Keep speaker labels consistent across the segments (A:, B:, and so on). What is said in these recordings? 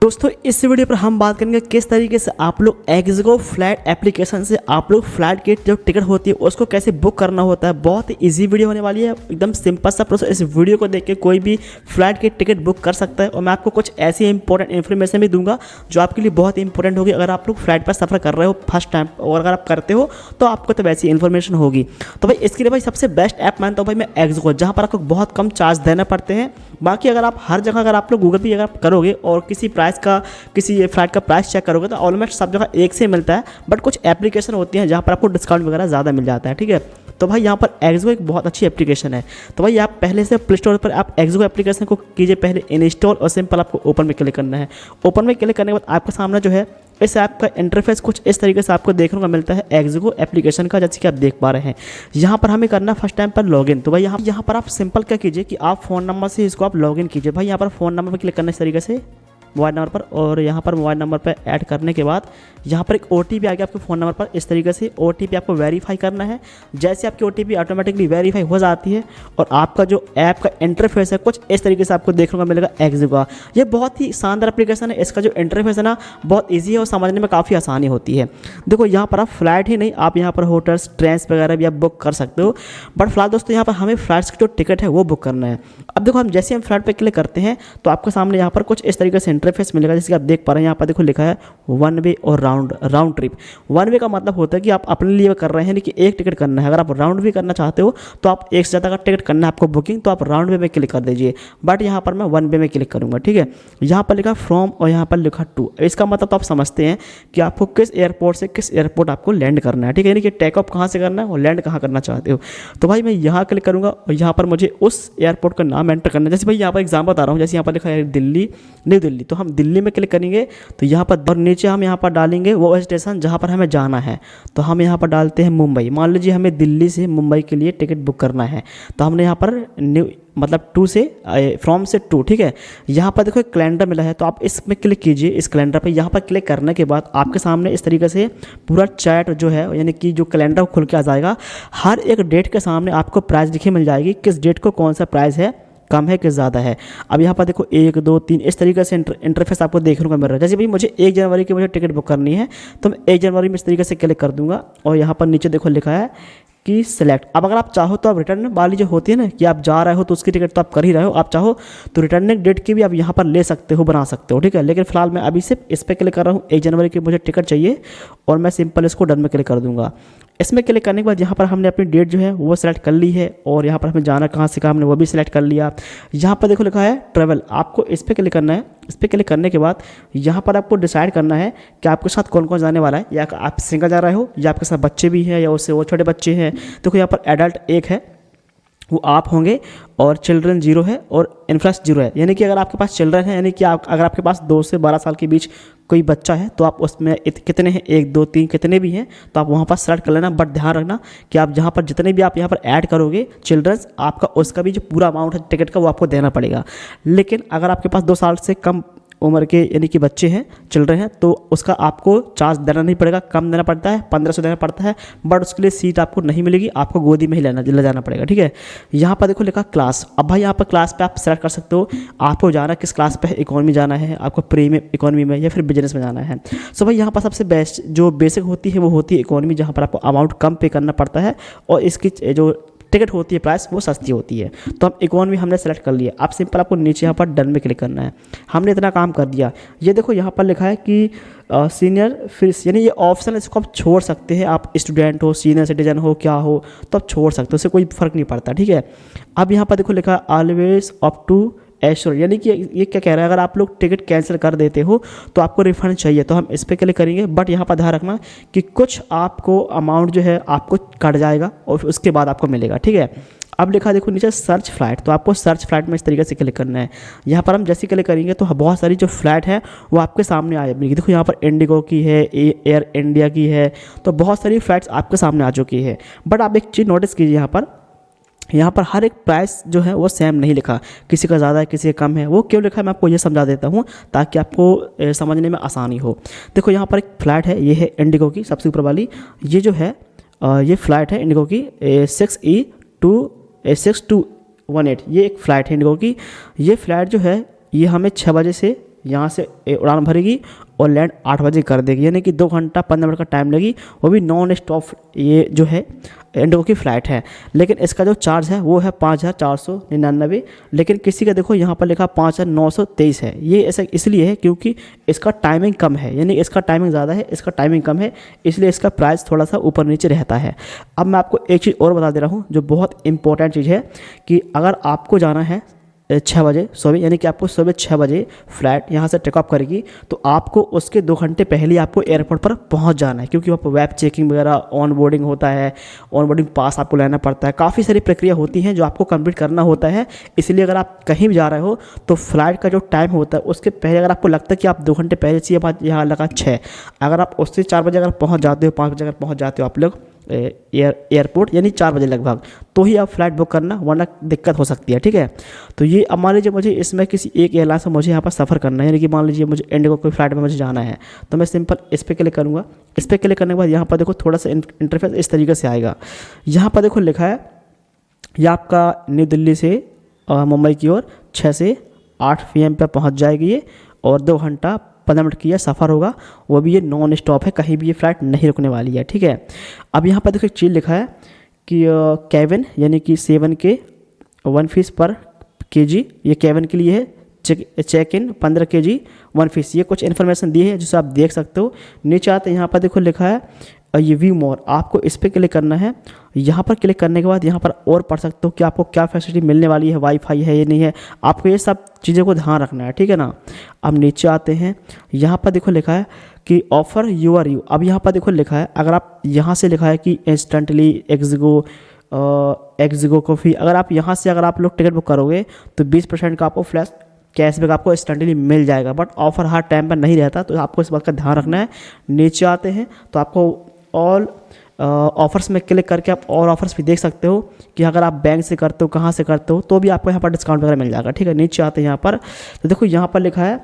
A: दोस्तों इस वीडियो पर हम बात करेंगे किस तरीके से आप लोग एक्सगो फ्लाइट एप्लीकेशन से आप लोग फ्लाइट की जो टिकट होती है उसको कैसे बुक करना होता है। बहुत ही इजी वीडियो होने वाली है, एकदम सिंपल सा प्रोसेस। इस वीडियो को देख के कोई भी फ्लाइट की टिकट बुक कर सकता है और मैं आपको कुछ ऐसी इंपॉर्टेंट इन्फॉर्मेशन भी दूंगा जो आपके लिए बहुत इंपॉर्टेंट होगी अगर आप लोग फ्लाइट पर सफ़र कर रहे हो फर्स्ट टाइम, और अगर आप करते हो तो आपको तो वैसी इन्फॉर्मेशन होगी। तो भाई इसके लिए भाई सबसे बेस्ट ऐप मानता हूँ भाई मैं एक्सगो, जहाँ पर आपको बहुत कम चार्ज देना पड़ते हैं। बाकी अगर आप हर जगह अगर आप लोग गूगल पे अगर आप करोगे और किसी प्राइस का किसी फ्लाइट का प्राइस चेक करोगे तो ऑलमोस्ट सब जगह एक से मिलता है, बट कुछ एप्लीकेशन होती हैं जहाँ पर आपको डिस्काउंट वगैरह ज़्यादा मिल जाता है। ठीक है, तो भाई यहाँ पर एक्सगो एक बहुत अच्छी एप्लीकेशन है। तो भाई आप पहले से प्ले स्टोर पर आप एक्सगो एप्लीकेशन को कीजिए पहले इंस्टॉल, और सिंपल आपको ओपन में क्लिक करना है। ओपन में क्लिक करने के बाद आपके सामने जो है इस ऐप का इंटरफेस कुछ इस तरीके से आपको देखने को मिलता है एक्सगो एप्लीकेशन का, जैसे कि आप देख पा रहे हैं। यहाँ पर हमें करना फर्स्ट टाइम पर लॉगिन। तो भाई यहाँ पर आप सिंपल क्या कीजिए कि आप फ़ोन नंबर से इसको आप लॉगिन कीजिए। भाई यहाँ पर फ़ोन नंबर पर क्लिक करना इस तरीके से मोबाइल नंबर पर, और यहाँ पर मोबाइल नंबर पर ऐड करने के बाद यहाँ पर एक OTP आ गया आपके फ़ोन नंबर पर। इस तरीके से OTP आपको वेरीफाई करना है। जैसे आपकी OTP ऑटोमेटिकली वेरीफाई हो जाती है और आपका जो ऐप का इंटरफेस है कुछ इस तरीके से आपको देखने को मिलेगा एक्सगो का। ये बहुत ही शानदार एप्लीकेशन है। इसका जो इंटरफेस है ना बहुत ईजी है और समझने में काफ़ी आसानी होती है। देखो यहाँ पर आप फ्लाइट ही नहीं, आप यहाँ पर होटल्स, ट्रेन्स वगैरह भी आप बुक कर सकते हो। बट फिलहाल दोस्तों यहाँ पर हमें फ्लाइट्स की जो टिकट है वो बुक करना है। अब देखो हम जैसे हम फ्लाइट पर क्लिक करते हैं तो आपके सामने यहाँ पर कुछ इस तरीके से इंटरफेस मिलेगा, जैसे कि आप देख पा रहे हैं। यहाँ पर देखो लिखा है वन वे और राउंड ट्रिप। वन वे का मतलब होता है कि आप अपने लिए कर रहे हैं, लेकिन एक टिकट करना है। अगर आप राउंड वे करना चाहते हो तो आप एक से ज़्यादा का टिकट करना है आपको बुकिंग, तो आप राउंड वे में क्लिक कर दीजिए। बट यहाँ पर मैं वन वे में क्लिक करूँगा। ठीक है, यहाँ पर लिखा फ्रॉम और यहाँ पर लिखा टू। इसका मतलब तो आप समझते हैं कि आपको किस एयरपोर्ट से किस एयरपोर्ट आपको लैंड करना है। ठीक है, यानी कि टेक ऑफ कहाँ से करना है और लैंड कहाँ करना चाहते हो। तो भाई मैं यहाँ क्लिक करूँगा और यहाँ पर मुझे उस एयरपोर्ट का नाम एंटर करना है। जैसे भाई यहाँ पर एग्जाम बता रहा हूँ, जैसे यहाँ पर लिखा है दिल्ली, न्यू दिल्ली, तो हम दिल्ली में क्लिक करेंगे तो यहाँ पर और नीचे हम यहाँ पर डालेंगे वो स्टेशन जहाँ पर हमें जाना है। तो हम यहाँ पर डालते हैं मुंबई। मान लीजिए हमें दिल्ली से मुंबई के लिए टिकट बुक करना है, तो हमने यहाँ पर न्यू मतलब टू से फ्रॉम से टू। ठीक है, यहाँ पर देखो एक कैलेंडर मिला है, तो आप इसमें क्लिक कीजिए। इस कैलेंडर पे यहाँ पर क्लिक करने के बाद आपके सामने इस तरीके से पूरा चैट जो है, यानी कि जो कैलेंडर खुल के आ जाएगा। हर एक डेट के सामने आपको प्राइस लिखी मिल जाएगी, किस डेट को कौन सा प्राइस है, कम है कि ज़्यादा है। अब यहाँ पर देखो 1 2 3 इस तरीके से इंटरफेस आपको देखने को मिल रहा है। जैसे भाई मुझे 1 जनवरी की मुझे टिकट बुक करनी है तो मैं 1 जनवरी में इस तरीके से क्लिक कर दूंगा और यहाँ पर नीचे देखो लिखा है कि सिलेक्ट। अब अगर आप चाहो तो आप रिटर्न वाली जो होती है ना कि आप जा रहे हो तो उसकी टिकट तो आप कर ही रहे हो, आप चाहो तो रिटर्निंग डेट की भी आप यहाँ पर ले सकते हो, बना सकते हो। ठीक है, लेकिन फिलहाल मैं अभी सिर्फ इस पर क्लिक कर रहा हूँ। 1 जनवरी की मुझे टिकट चाहिए और मैं सिंपल इसको डन में क्लिक कर दूंगा। इसमें क्लिक करने के बाद यहाँ पर हमने अपनी डेट जो है वो सिलेक्ट कर ली है और यहाँ पर हमें जाना कहाँ से कहाँ हमने वो भी सिलेक्ट कर लिया। यहाँ पर देखो लिखा है ट्रैवल, आपको इस पर क्लिक करना है। इस पर क्लिक करने के बाद यहाँ पर आपको डिसाइड करना है कि आपके साथ कौन कौन जाने वाला है, या आप सिंगल जा रहे हो या आपके साथ बच्चे भी हैं या उससे वो छोटे बच्चे हैं। देखो यहाँ पर एडल्ट 1 है, वो आप होंगे, और चिल्ड्रन 0 है और इन्फ्लस 0 है। यानी कि अगर आपके पास चिल्ड्रन है, यानी कि अगर आपके पास 2 से 12 साल के बीच कोई बच्चा है तो आप उसमें कितने हैं, 1 2 3 कितने भी हैं तो आप वहाँ पर सेलेक्ट कर लेना। बट ध्यान रखना कि आप जहाँ पर जितने भी आप यहाँ पर ऐड करोगे चिल्ड्रंस, आपका उसका भी जो पूरा अमाउंट है टिकट का वो आपको देना पड़ेगा। लेकिन अगर आपके पास 2 साल से कम उम्र के यानी कि बच्चे हैं, चिल्ड्रन हैं, तो उसका आपको चार्ज देना नहीं पड़ेगा, कम देना पड़ता है, 1500 देना पड़ता है। बट उसके लिए सीट आपको नहीं मिलेगी, आपको गोदी में ही ले जाना पड़ेगा। ठीक है, यहाँ पर देखो लिखा क्लास। अब भाई यहाँ पर क्लास पे आप सेलेक्ट कर सकते हो, आपको जाना किस क्लास पे है, इकोनॉमी जाना है, आपको प्रीमियम इकोनॉमी में या फिर बिजनेस में जाना है। सो भाई यहाँ पर सबसे बेस्ट जो बेसिक होती है वो होती है इकोनॉमी, जहाँ पर आपको अमाउंट कम पे करना पड़ता है और इसकी जो टिकट होती है प्राइस वो सस्ती होती है। तो हम इकोनॉमी हमने सेलेक्ट कर लिया। अब सिंपल आपको नीचे यहाँ पर डन में क्लिक करना है। हमने इतना काम कर दिया। ये देखो यहाँ पर लिखा है कि सीनियर फिर, यानी ये ऑप्शन, इसको आप छोड़ सकते हैं। आप स्टूडेंट हो, सीनियर सिटीजन हो, क्या हो, तो आप छोड़ सकते हो, उससे कोई फ़र्क नहीं पड़ता। ठीक है, अब यहाँ पर देखो लिखा है ऑलवेज अप टू एश्योर, यानी कि ये क्या कह रहा है, अगर आप लोग टिकट कैंसिल कर देते हो तो आपको रिफंड चाहिए, तो हम इस पर क्लिक करेंगे। बट यहाँ पर ध्यान रखना कि कुछ आपको अमाउंट जो है आपको कट जाएगा और फिर उसके बाद आपको मिलेगा। ठीक है, अब लिखा देखो नीचे सर्च फ्लाइट, तो आपको सर्च फ्लाइट में इस तरीके से क्लिक करना है। यहाँ पर हम जैसे क्लिक करेंगे तो बहुत सारी जो फ्लाइट है वो आपके सामने आ जाएगी। देखो यहाँ पर इंडिगो की है, एयर इंडिया की है, तो बहुत सारी फ्लाइट्स आपके सामने आ चुकी है। बट आप एक चीज़ नोटिस कीजिए, यहाँ पर हर एक प्राइस जो है वो सेम नहीं लिखा, किसी का ज़्यादा है किसी का कम है। वो क्यों लिखा है मैं आपको ये समझा देता हूँ ताकि आपको समझने में आसानी हो। देखो यहाँ पर एक फ़्लाइट है, ये है इंडिगो की सबसे ऊपर वाली। ये जो है ये फ़्लाइट है इंडिगो की 6218, ये एक फ़्लाइट है इंडिगो की। ये फ़्लाइट जो है ये हमें 6 बजे से यहाँ से उड़ान भरेगी और लैंड 8 बजे कर देगी, यानी कि 2 घंटा 15 मिनट का टाइम लगी, वो भी नॉन स्टॉप ये जो है इंडिगो की फ़्लाइट है। लेकिन इसका जो चार्ज है वो है 5,499, लेकिन किसी का देखो यहाँ पर लिखा 5,923 है। ये ऐसा इसलिए है क्योंकि इसका टाइमिंग कम है, यानी इसका टाइमिंग ज़्यादा है, इसका टाइमिंग कम है, इसलिए इसका प्राइस थोड़ा सा ऊपर नीचे रहता है। अब मैं आपको एक चीज़ और बता दे रहा हूँ जो बहुत इंपॉर्टेंट चीज़ है कि अगर आपको जाना है 6 बजे सुबह, यानी कि आपको सुबह 6 बजे फ्लाइट यहाँ से टेक ऑफ करेगी, तो आपको उसके 2 घंटे पहले आपको एयरपोर्ट पर पहुँच जाना है, क्योंकि वहाँ पर वेब चेकिंग वगैरह, ऑन बोर्डिंग होता है, ऑन बोर्डिंग पास आपको लेना पड़ता है, काफ़ी सारी प्रक्रिया होती हैं जो आपको कंप्लीट करना होता है। इसलिए अगर आप कहीं भी जा रहे हो तो फ्लाइट का जो टाइम होता है उसके पहले अगर आपको लगता है कि आप 2 घंटे पहले चाहिए, बात यहाँ लगा 6, अगर आप उससे 4 बजे अगर पहुँच जाते हो, 5 बजे अगर पहुँच जाते हो आप लोग एयरपोर्ट, यानी 4 बजे लगभग, तो ही आप फ्लाइट बुक करना, वरना दिक्कत हो सकती है। ठीक है, तो ये अब मान लीजिए मुझे इसमें किसी एक एयरलाइन से मुझे यहाँ पर सफ़र करना है, यानी कि मान लीजिए मुझे इंडिगो कोई फ्लाइट में मुझे जाना है, तो मैं सिंपल इस पर क्लिक करूँगा। इस पर क्लिक करने के बाद यहाँ पर देखो थोड़ा सा इंटरफेस इस तरीके से आएगा। यहाँ पर देखो लिखा है ये आपका न्यू दिल्ली से मुंबई की ओर 6 से 8 PM पर पहुँच जाएगी ये, और 2 घंटा 15 मिनट की यह सफ़र होगा, वो भी ये नॉन स्टॉप है, कहीं भी ये फ्लाइट नहीं रुकने वाली है। ठीक है, अब यहाँ पर देखो एक चीज़ लिखा है कि केबिन, यानी कि 7K 1 फीस पर kg, ये केबिन के लिए है। चेक इन 15 kg 1 फीस, ये कुछ इन्फॉर्मेशन दी है जिसे आप देख सकते हो। नीचे आते यहाँ पर देखो लिखा है ये व्यू मोर, आपको इस पर क्लिक करना है। यहाँ पर क्लिक करने के बाद यहाँ पर और पढ़ सकते हो कि आपको क्या फैसिलिटी मिलने वाली है, वाईफाई है ये नहीं है, आपको ये सब चीज़ों को ध्यान रखना है। ठीक है ना, अब नीचे आते हैं, यहाँ पर देखो लिखा है कि ऑफ़र यू आर यू। अब यहाँ पर देखो लिखा है, अगर आप यहाँ से लिखा है कि इंस्टेंटली एक्सगो कॉफ़ी, अगर आप यहाँ से अगर आप लोग टिकट बुक करोगे तो 20% का आपको फ्लैश कैशबैक आपको इंस्टेंटली मिल जाएगा, बट ऑफ़र हर टाइम पर नहीं रहता, तो आपको इस बात का ध्यान रखना है। नीचे आते हैं तो आपको ऑल ऑफ़र्स में क्लिक करके आप और ऑफ़र्स भी देख सकते हो कि अगर आप बैंक से करते हो, कहाँ से करते हो, तो भी आपको यहाँ पर डिस्काउंट वगैरह मिल जाएगा। ठीक है, नीचे आते हैं यहाँ पर तो देखो यहाँ पर लिखा है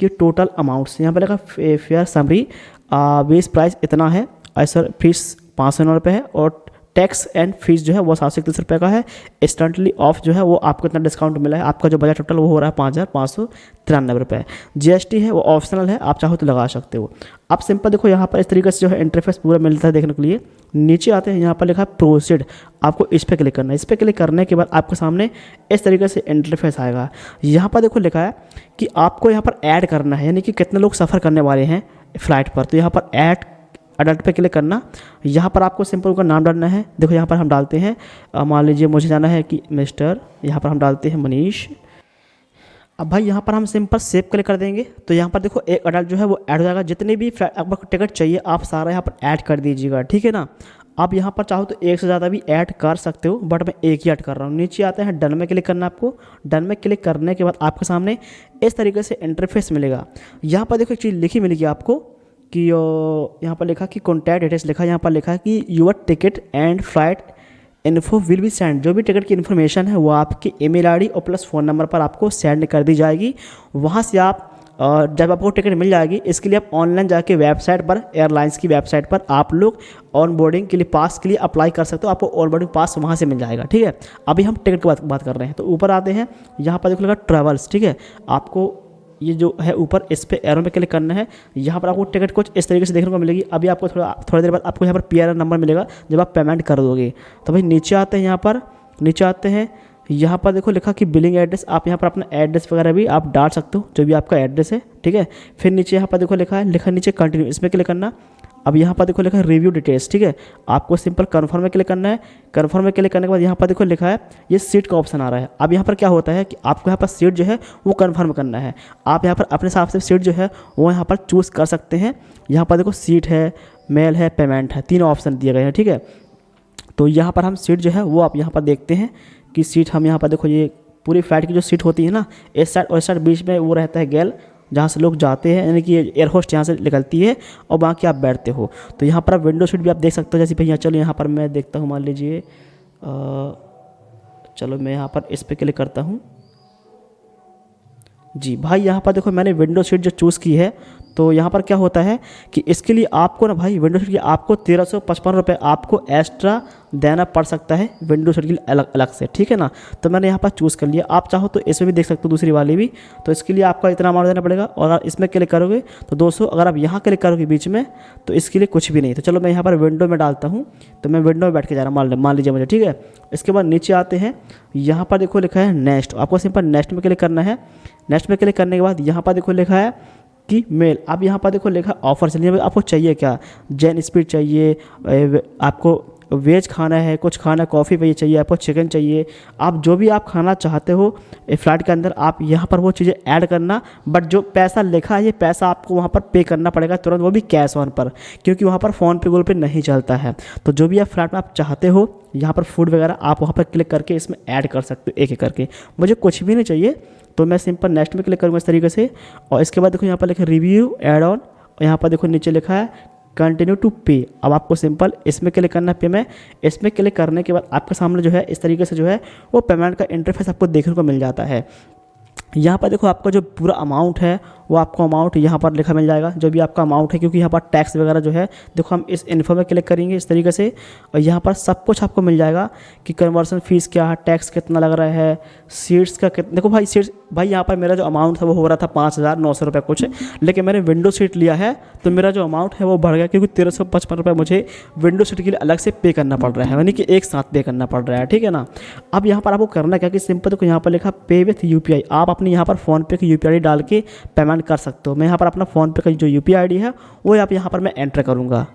A: कि टोटल अमाउंट्स, यहाँ पर लिखा फेयर समरी, बेस प्राइस इतना है, ऐसा फीस 509 रुपये है, और टैक्स एंड फीस जो है वो 731 रुपये का है। इंस्टेंटली ऑफ जो है वो आपको इतना डिस्काउंट मिला है, आपका जो बजट टोटल वो हो रहा है 5,593 रुपये। GST है वो ऑप्शनल है, आप चाहो तो लगा सकते हो। आप सिंपल देखो यहाँ पर इस तरीके से जो है इंटरफेस पूरा मिलता है देखने के लिए। नीचे आते हैं, यहाँ पर लिखा है प्रोसीड, आपको इस पर क्लिक करना है। इस पर क्लिक करने के बाद आपके सामने इस तरीके से इंटरफेस आएगा। यहाँ पर देखो लिखा है कि आपको यहाँ पर ऐड करना है, यानी कि कितने लोग सफ़र करने वाले हैं फ़्लाइट पर, तो यहाँ पर ऐड अडल्ट पे क्लिक करना। यहाँ पर आपको सिंपल उनका नाम डालना है। देखो यहाँ पर हम डालते हैं, मान लीजिए मुझे जाना है कि मिस्टर, यहाँ पर हम डालते हैं मनीष। अब भाई यहाँ पर हम सिंपल सेव क्लिक कर देंगे, तो यहाँ पर देखो एक अडल्ट जो है वो ऐड हो जाएगा। जितने भी आपको टिकट चाहिए आप सारा यहाँ पर ऐड कर दीजिएगा। ठीक है ना, आप यहाँ पर चाहो तो एक से ज़्यादा भी ऐड कर सकते हो, बट मैं एक ही ऐड कर रहा हूँ। नीचे आते हैं, डन में क्लिक करना आपको। डन में क्लिक करने के बाद आपके सामने इस तरीके से इंटरफेस मिलेगा। यहाँ पर देखो एक चीज़ लिखी मिलेगी आपको कि यहाँ पर लिखा कि कॉन्टैक्ट डिटेल्स लिखा, यहाँ पर लिखा है कि your ticket and flight info will be send, जो भी टिकट की इन्फॉर्मेशन है वो आपकी ईमेल आईडी और प्लस फ़ोन नंबर पर आपको सेंड कर दी जाएगी। वहाँ से आप जब आपको टिकट मिल जाएगी, इसके लिए आप ऑनलाइन जाके वेबसाइट पर, एयरलाइंस की वेबसाइट पर आप लोग ऑन बोर्डिंग के लिए पास के लिए अप्लाई कर सकते हो। आपको ऑन बोर्डिंग पास वहाँ से मिल जाएगा। ठीक है, अभी हम टिकट की बात कर रहे हैं। तो ऊपर आते हैं, यहाँ पर देखो लगा ट्रैवल्स। ठीक है, आपको ये जो है ऊपर इस पे एरो में क्लिक करना है। यहाँ पर आपको टिकट कुछ इस तरीके से देखने को मिलेगी। अभी आपको थोड़ी देर बाद आपको यहाँ पर PRN नंबर मिलेगा जब आप पेमेंट कर दोगे। तो भाई नीचे आते हैं, यहाँ पर नीचे आते हैं, यहाँ पर देखो लिखा कि बिलिंग एड्रेस, आप यहाँ पर अपना एड्रेस वगैरह भी आप डाल सकते हो, जो भी आपका एड्रेस है। ठीक है, फिर नीचे यहाँ पर देखो लिखा है, लिखा नीचे कंटिन्यू, इसमें क्लिक करना। अब यहाँ पर देखो लिखा है रिव्यू डिटेल्स। ठीक है, आपको सिंपल कन्फर्म में क्लिक करना है। कन्फर्म में क्लिक करने के बाद यहाँ पर देखो लिखा है ये सीट का ऑप्शन आ रहा है। अब यहाँ पर क्या होता है कि आपको यहाँ पर सीट जो है वो कन्फर्म करना है। आप यहाँ पर अपने हिसाब से सीट जो है वो यहाँ पर चूज़ कर सकते हैं। यहाँ पर देखो सीट है, मेल है, पेमेंट है, तीनों ऑप्शन दिए गए हैं। ठीक है, तो यहाँ पर हम सीट जो है वो आप यहाँ पर देखते हैं कि सीट हम यहाँ पर देखो, ये पूरी फ्लाइट की जो सीट होती है ना, इस साइड और इस साइड बीच में वो रहता है गैल, जहाँ से लोग जाते हैं, यानी कि एयर होस्ट यहाँ से निकलती है और बाकी आप बैठते हो। तो यहाँ पर आप विंडो सीट भी आप देख सकते हो। जैसे भैया चलो यहाँ पर मैं देखता हूँ, मान लीजिए चलो मैं यहाँ पर इस पर क्लिक करता हूँ। जी भाई, यहाँ पर देखो मैंने विंडो सीट जो चूज़ की है, तो यहाँ पर क्या होता है कि इसके लिए आपको ना भाई विंडो सीट की आपको 1355 रुपये आपको एक्स्ट्रा देना पड़ सकता है विंडो सीट के लिए अलग अलग से, ठीक है ना। तो मैंने यहाँ पर चूज़ कर लिया। आप चाहो तो इसमें भी देख सकते हो दूसरी वाली भी। तो इसके लिए आपका इतना अमाउंट देना पड़ेगा, और अगर इसमें क्लिक करोगे तो 200, अगर आप यहाँ क्लिक करोगे बीच में तो इसके लिए कुछ भी नहीं। तो चलो मैं यहाँ पर विंडो में डालता हूँ, तो मैं विंडो में बैठ के जा रहा हूँ, मान लीजिए मुझे, ठीक है। इसके बाद नीचे आते हैं, यहाँ पर देखो लिखा है नेक्स्ट, आपको सिंपल नेक्स्ट में क्लिक करना है। नेक्स्ट में क्लिक करने के बाद यहाँ पर देखो लिखा है कि मेल, अब यहाँ पर देखो लिखा ऑफर चलिए, आपको चाहिए क्या, जैन स्पीड चाहिए, आपको वेज खाना है, कुछ खाना कॉफ़ी पे चाहिए, आपको चिकन चाहिए, आप जो भी आप खाना चाहते हो फ्लैट के अंदर आप यहाँ पर वो चीज़ें ऐड करना। बट जो पैसा लिखा है ये पैसा आपको वहाँ पर पे करना पड़ेगा तुरंत, वो भी कैश ऑन पर, क्योंकि वहाँ पर फ़ोन पे गूगल पे नहीं चलता है। तो जो भी आप फ्लैट में आप चाहते हो यहाँ पर फूड वगैरह आप वहाँ पर क्लिक करके इसमें ऐड कर सकते हो एक एक करके। मुझे कुछ भी नहीं चाहिए तो मैं सिंपल नेक्स्ट में क्लिक करूँगा इस तरीके से। और इसके बाद देखो यहाँ पर लिखा रिव्यू एड ऑन, और यहाँ पर देखो नीचे लिखा है कंटिन्यू टू पे। अब आपको सिंपल इसमें क्लिक करना है पे में। इसमें क्लिक करने के बाद आपके सामने जो है इस तरीके से जो है वो पेमेंट का इंटरफेस आपको देखने को मिल जाता है। यहाँ पर देखो आपका जो पूरा अमाउंट है वो आपको अमाउंट यहाँ पर लिखा मिल जाएगा, जो भी आपका अमाउंट है, क्योंकि यहाँ पर टैक्स वगैरह जो है देखो हम इस इन्फो में क्लिक करेंगे इस तरीके से, और यहाँ पर सब कुछ आपको मिल जाएगा कि कन्वर्सन फीस क्या है, टैक्स कितना लग रहा है, सीट्स का कितना। देखो भाई सीट्स, भाई यहाँ पर मेरा जो अमाउंट था वो हो रहा था 5,900 रुपये कुछ, लेकिन मैंने विंडो सीट लिया है तो मेरा जो अमाउंट है वो बढ़ गया, क्योंकि 1355 रुपये मुझे विंडो सीट के लिए अलग से पे करना पड़ रहा है, यानी कि एक साथ पे करना पड़ रहा है, ठीक है ना। अब यहाँ पर आपको करना क्या कि सिंपल देखो यहाँ पर लिखा पे विथ UPI, आप अपने यहाँ पर फ़ोनपे की UPI ID डाल के पेमेंट कर सकते हो। मैं यहाँ पर अपना फ़ोनपे का जो UPI ID है वो आप यहाँ पर मैं एंटर करूँगा।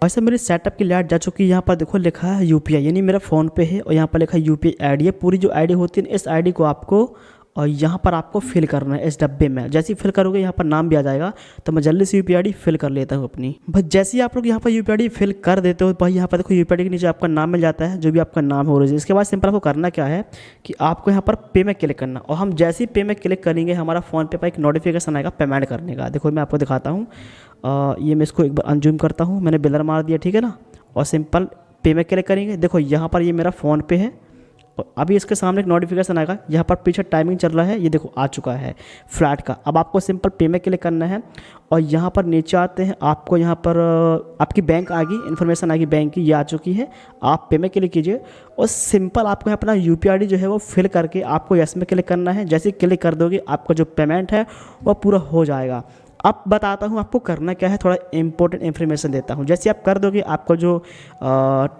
A: वैसे मेरी सेटअप की लाइट जा चुकी है। यहाँ पर देखो लिखा है UPI, यानी मेरा फ़ोनपे है, और यहाँ पर लिखा है UPI ID है। पूरी जो ID होती है इस ID को आपको और यहाँ पर आपको फिल करना है इस डब्बे में। जैसे ही फिल करोगे यहाँ पर नाम भी आ जाएगा, तो मैं जल्दी से UPI ID फिल कर लेता हूँ अपनी। बस जैसे ही आप लोग यहाँ पर UPI ID फिल कर देते हो भाई यहाँ पर देखो UPI ID के नीचे आपका नाम मिल जाता है, जो भी आपका नाम हो रहा है। इसके बाद सिंपल आपको करना क्या है कि आपको यहाँ पर पे में क्लिक करना, और हम जैसे ही पे में क्लिक करेंगे हमारा फ़ोन पे पर एक नोटिफिकेशन आएगा पेमेंट करने का। देखो मैं आपको दिखाता हूँ, ये मैं इसको एक बार अनजूम करता हूँ, मैंने बिलर मार दिया, ठीक है ना। और सिंपल पे में क्लिक करेंगे, देखो यहाँ पर ये मेरा फ़ोन पे है, और अभी इसके सामने एक नोटिफिकेशन आएगा, यहाँ पर पीछे टाइमिंग चल रहा है, ये देखो आ चुका है फ्लैट का। अब आपको सिंपल पे में क्लिक करना है, और यहाँ पर नीचे आते हैं, आपको यहाँ पर आपकी बैंक आ गई, इन्फॉर्मेशन आ गई बैंक की, ये आ चुकी है। आप पे में क्लिक कीजिए, और सिंपल आपको अपना UPI ID जो है वो फिल करके आपको यस में क्लिक करना है। जैसे क्लिक कर दोगे आपका जो पेमेंट है वो पूरा हो जाएगा। अब बताता हूँ आपको करना क्या है, थोड़ा इंपॉर्टेंट इन्फॉर्मेशन देता हूँ। जैसे आप कर दोगे आपका जो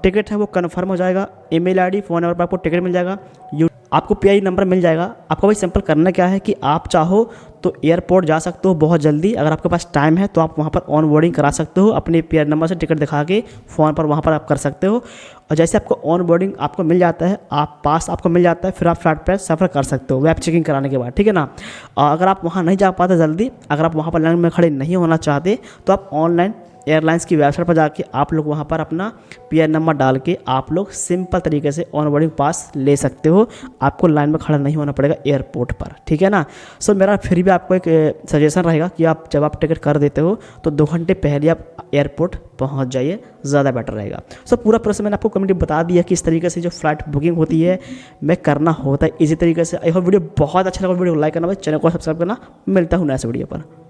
A: टिकट है वो कन्फर्म हो जाएगा, ईमेल ID फ़ोन नंबर पर आपको टिकट मिल जाएगा, आपको PI नंबर मिल जाएगा। आपको भाई सिंपल करना क्या है कि आप चाहो तो एयरपोर्ट जा सकते हो बहुत जल्दी, अगर आपके पास टाइम है तो आप वहाँ पर ऑन बोर्डिंग करा सकते हो, अपने PI नंबर से टिकट दिखा के फ़ोन पर वहाँ पर आप कर सकते हो। और जैसे आपको ऑन बोर्डिंग आपको मिल जाता है, आप पास आपको मिल जाता है, फिर आप फ्लाइट पर सफ़र कर सकते हो वेब चेकिंग कराने के बाद, ठीक है ना। अगर आप वहाँ नहीं जा पाते जल्दी, अगर आप वहाँ पर लाइन में खड़े नहीं होना चाहते, तो आप ऑनलाइन एयरलाइंस की वेबसाइट पर जाके आप लोग वहाँ पर अपना PI नंबर डाल के आप लोग सिंपल तरीके से ऑन बोर्डिंग पास ले सकते हो। आपको लाइन में खड़ा नहीं होना पड़ेगा एयरपोर्ट पर, ठीक है ना। सो मेरा फिर भी आपको एक सजेशन रहेगा कि आप जब आप टिकट कर देते हो तो 2 घंटे पहले आप एयरपोर्ट पहुँच जाइए, ज़्यादा बेटर रहेगा। सो पूरा प्रोसेस मैंने आपको कम्युनिटी बता दिया कि इस तरीके से जो फ्लाइट बुकिंग होती है मैं करना होता है इसी तरीके से। आई होप वीडियो बहुत अच्छा लगा, वीडियो को लाइक करना, चैनल को सब्सक्राइब करना। मिलता हूँ नेक्स्ट वीडियो पर।